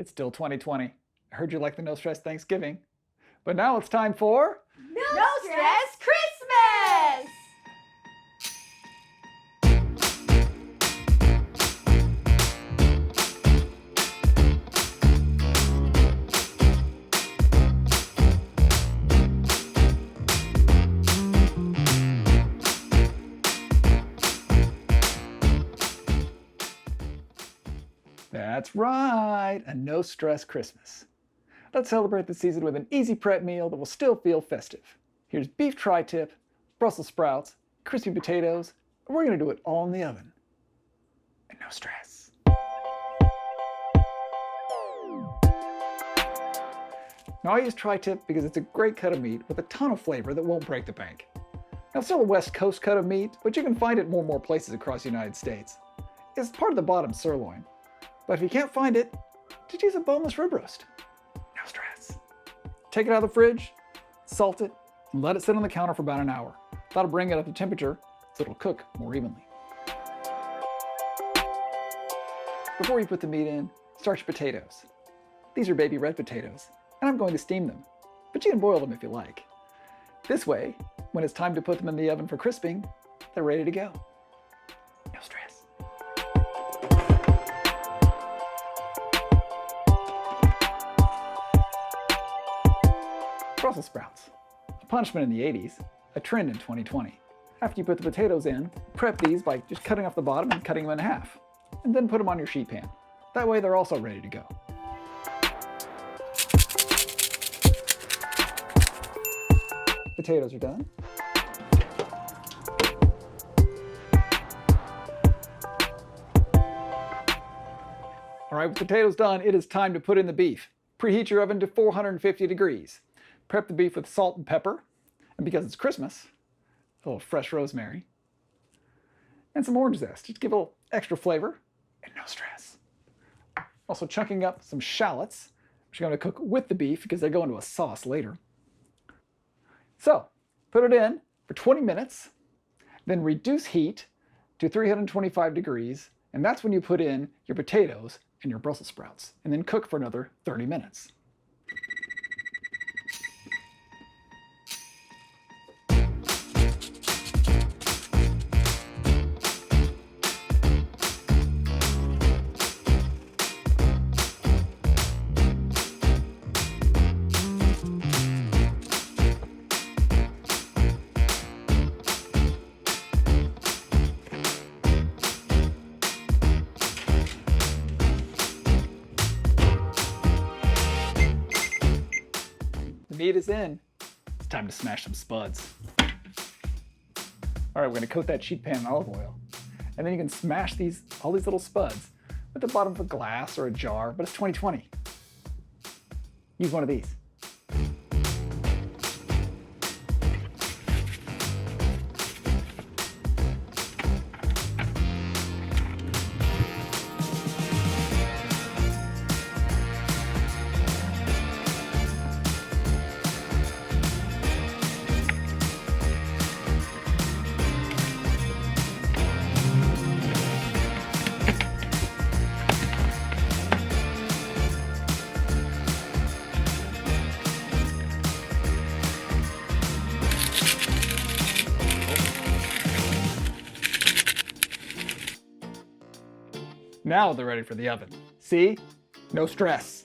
It's still 2020. I heard you like the No Stress Thanksgiving. But now it's time for... No Stress Christmas! That's right, a no stress Christmas. Let's celebrate the season with an easy prep meal that will still feel festive. Here's beef tri-tip, Brussels sprouts, crispy potatoes, and we're going to do it all in the oven. And no stress. Now I use tri-tip because it's a great cut of meat with a ton of flavor that won't break the bank. Now it's still a West Coast cut of meat, but you can find it more and more places across the United States. It's part of the bottom sirloin. But if you can't find it, just use a boneless rib roast. No stress. Take it out of the fridge, salt it, and let it sit on the counter for about an hour. That'll bring it up to temperature so it'll cook more evenly. Before you put the meat in, start your potatoes. These are baby red potatoes, and I'm going to steam them, but you can boil them if you like. This way, when it's time to put them in the oven for crisping, they're ready to go. No stress. Brussels sprouts. A punishment in the 80s, a trend in 2020. After you put the potatoes in, prep these by just cutting off the bottom and cutting them in half, and then put them on your sheet pan. That way they're also ready to go. Potatoes are done. All right, with potatoes done, it is time to put in the beef. Preheat your oven to 450 degrees. Prep the beef with salt and pepper, and because it's Christmas, a little fresh rosemary, and some orange zest, just give a little extra flavor and no stress. Also chunking up some shallots, which are going to cook with the beef because they go into a sauce later. So, put it in for 20 minutes, then reduce heat to 325 degrees, and that's when you put in your potatoes and your Brussels sprouts, and then cook for another 30 minutes. The meat is in. It's time to smash some spuds. All right, we're going to coat that sheet pan in olive oil. And then you can smash all these little spuds at the bottom of a glass or a jar, but it's 2020. Use one of these. Now they're ready for the oven. See? No stress.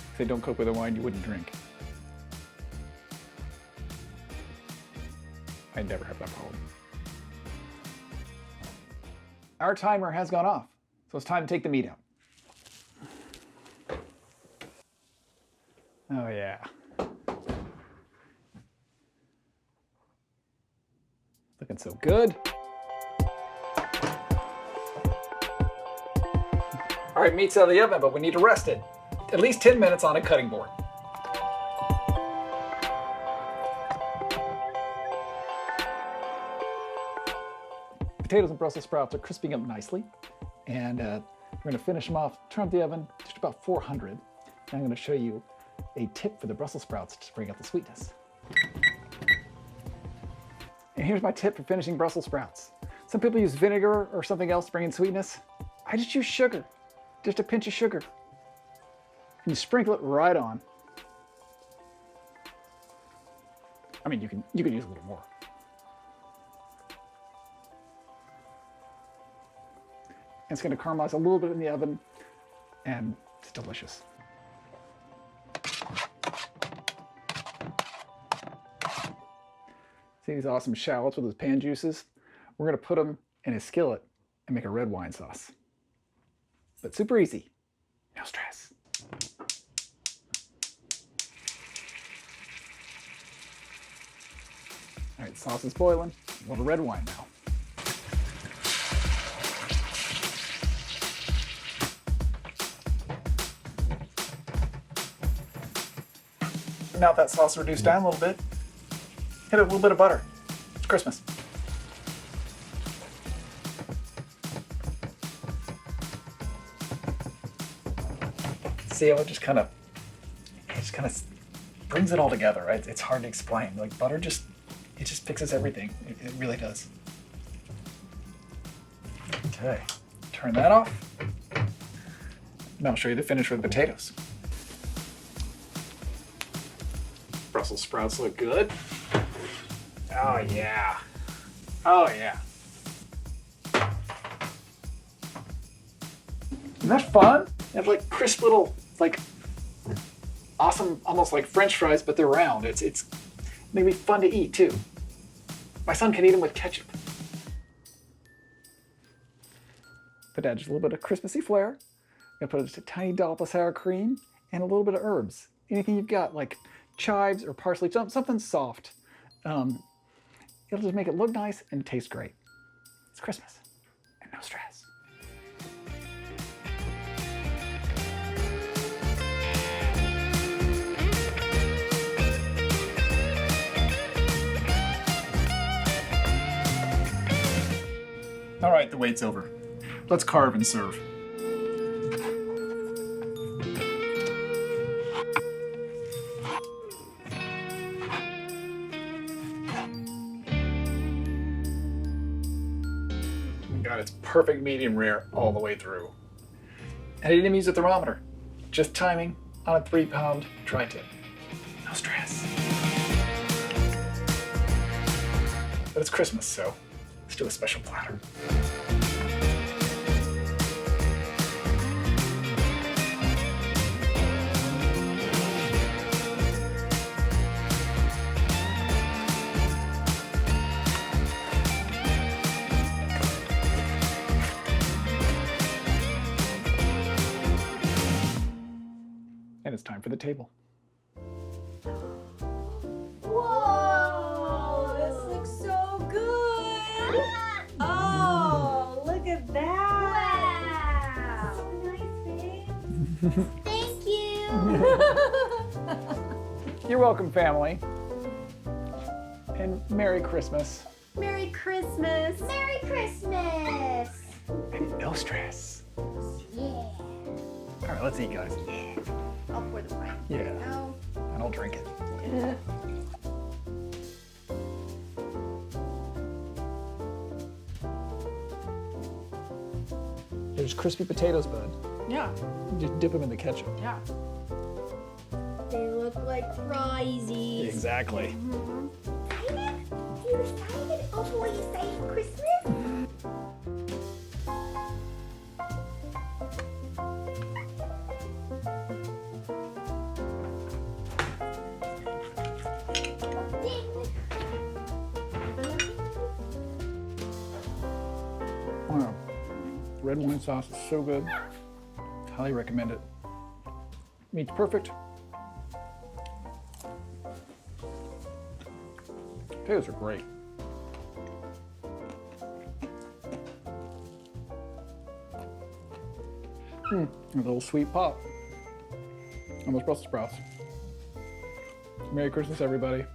If they don't cook with a wine you wouldn't drink. I never have that problem. Our timer has gone off, so it's time to take the meat out. Oh yeah. Looking so good. All right, meat's out of the oven, but we need to rest it. At least 10 minutes on a cutting board. Potatoes and Brussels sprouts are crisping up nicely, and we're going to finish them off. Turn up the oven just about 400. And I'm going to show you a tip for the Brussels sprouts to bring out the sweetness. And here's my tip for finishing Brussels sprouts. Some people use vinegar or something else to bring in sweetness. I just use sugar, just a pinch of sugar. And you sprinkle it right on. I mean, you can use a little more. It's going to caramelize a little bit in the oven, and it's delicious. See these awesome shallots with those pan juices? We're going to put them in a skillet and make a red wine sauce. But super easy, no stress. All right, sauce is boiling. A little red wine now. Now that sauce reduced down a little bit, hit it with a little bit of butter. It's Christmas. See how it just kind of brings it all together, right? It's hard to explain. Like butter it just fixes everything. It really does. Okay, turn that off. Now I'll show you the finish with the potatoes. Brussels sprouts look good. Oh yeah. Oh yeah. Isn't that fun? They have like crisp little, like awesome, almost like French fries, but they're round. It's maybe fun to eat too. My son can eat them with ketchup. But add just a little bit of Christmassy flair. I'm gonna put just a tiny dollop of sour cream and a little bit of herbs. Anything you've got, like chives or parsley, something soft. It'll just make it look nice and taste great. It's Christmas and no stress. All right, the wait's over. Let's carve and serve. Got its perfect medium rare all the way through. And I didn't even use a thermometer. Just timing on a 3-pound tri-tip. No stress. But it's Christmas, so let's do a special platter. And it's time for the table. Whoa, this looks so good. Oh, look at that. Wow. So nice, babe. Thank you. You're welcome, family. And Merry Christmas. Merry Christmas. Merry Christmas. And no stress. Yeah. All right, let's eat, guys. Yeah. I'll pour the wine. Yeah. Oh. And I'll drink it. Yeah. There's crispy potatoes, bud. Yeah. Just dip them in the ketchup. Yeah. They look like friesies. Exactly. Excited? You excited? Oh, what are you excited for Christmas? Wow. Red wine sauce is so good. Highly recommend it. Meat's perfect. Potatoes are great. A little sweet pop. Almost Brussels sprouts. Merry Christmas, everybody.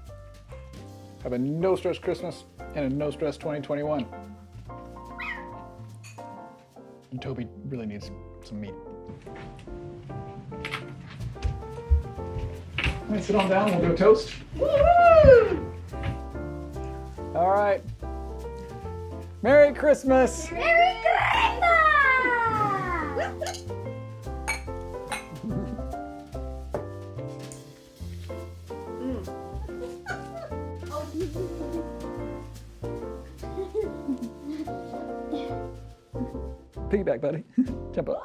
Have a no-stress Christmas and a no-stress 2021. And Toby really needs some meat. All right, sit on down. We'll go toast. Woo! All right. Merry Christmas. Merry Christmas! Piggyback, buddy. Jump up.